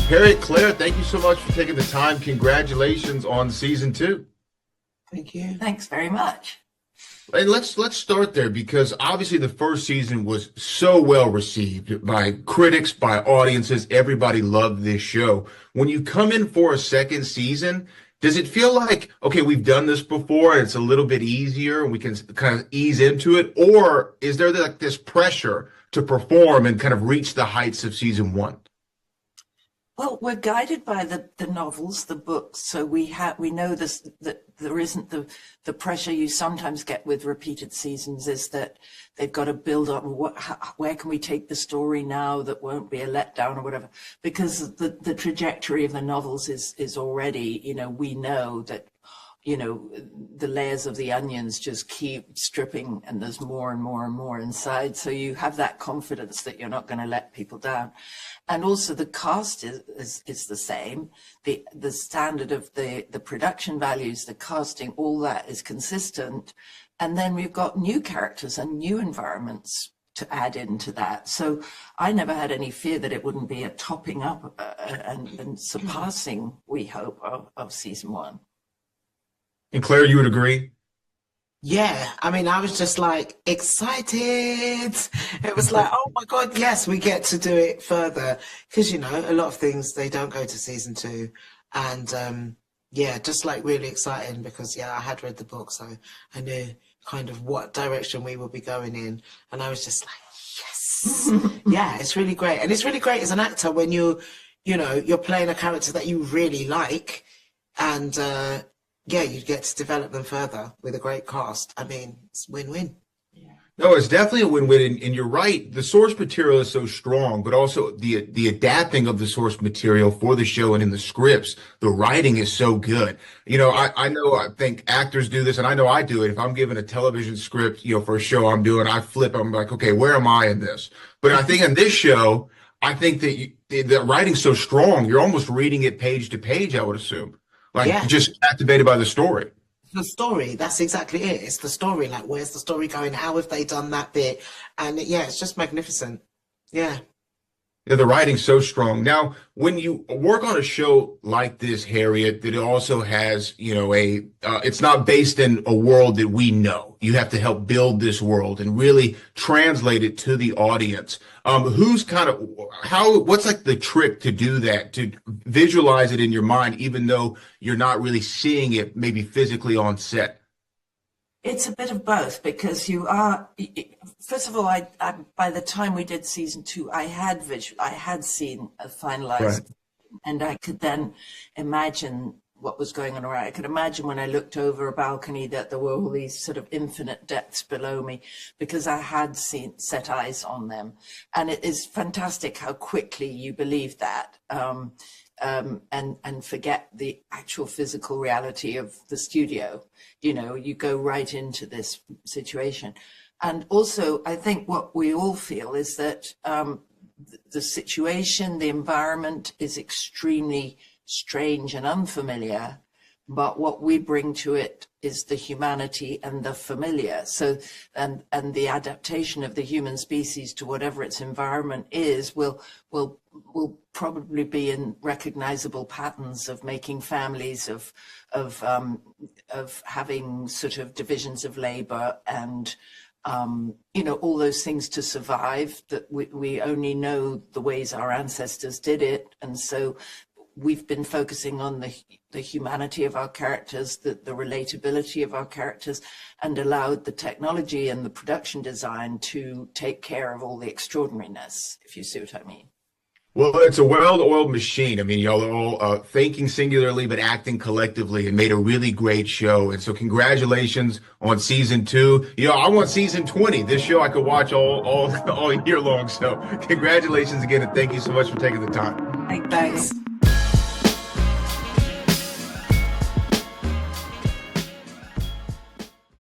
Harriet, Claire, thank you so much for taking the time. Congratulations on season 2. Thank you. Thanks very much. And let's start there because obviously the first season was so well received by critics, by audiences. Everybody loved this show. When you come in for a second season, does it feel like, okay, we've done this before and it's a little bit easier and we can kind of ease into it? Or is there like this pressure to perform and kind of reach the heights of season 1? Well, we're guided by the novels, the books, so we know this, that there isn't the pressure you sometimes get with repeated seasons, is that they've got to build up where can we take the story now that won't be a letdown or whatever, because the trajectory of the novels is already, we know that, the layers of the onions just keep stripping and there's more and more and more inside. So you have that confidence that you're not going to let people down. And also the cast is the same. The standard of the production values, the casting, all that is consistent. And then we've got new characters and new environments to add into that. So I never had any fear that it wouldn't be a topping up and surpassing, we hope, of season 1. And Claire, you would agree? Yeah, I mean, I was just like excited. It was like, oh my God, yes, we get to do it further. Because, a lot of things, they don't go to season 2. And yeah, just like really exciting because, I had read the book, so I knew kind of what direction we would be going in. And I was just like, yes. Yeah, it's really great. And it's really great as an actor when you're playing a character that you really like. And you get to develop them further with a great cast. I mean, it's win-win. No, it's definitely a win-win, and you're right. The source material is so strong, but also the adapting of the source material for the show and in the scripts, the writing is so good. I think actors do this, and I know I do it. If I'm given a television script, for a show I flip. I'm like, okay, where am I in this? But I think in this show, I think that the writing's so strong, you're almost reading it page to page, I would assume. Just captivated by the story. The story, that's exactly it. It's the story. Like, where's the story going? How have they done that bit? And it's just magnificent. Yeah. Yeah, the writing's so strong. Now, when you work on a show like this, Harriet, that it also has, it's not based in a world that we know. You have to help build this world and really translate it to the audience. What's like the trick to do that, to visualize it in your mind, even though you're not really seeing it maybe physically on set? It's a bit of both because first of all, I by the time we did season 2, I had seen a finalized, Right. and I could then imagine what was going on around. I could imagine when I looked over a balcony that there were all these sort of infinite depths below me because I had set eyes on them. And it is fantastic how quickly you believe that. And forget the actual physical reality of the studio. You go right into this situation. And also, I think what we all feel is that the situation, the environment is extremely strange and unfamiliar, but what we bring to it is the humanity and the familiar. So, and the adaptation of the human species to whatever its environment is will probably be in recognizable patterns of making families, of having sort of divisions of labor and all those things to survive, that we only know the ways our ancestors did it. And so we've been focusing on the humanity of our characters, the relatability of our characters, and allowed the technology and the production design to take care of all the extraordinariness, if you see what I mean. Well, it's a well-oiled machine. I mean, y'all are all thinking singularly but acting collectively and made a really great show. And so congratulations on season 2. I want season 20. This show I could watch all year long. So congratulations again, and thank you so much for taking the time. Thanks.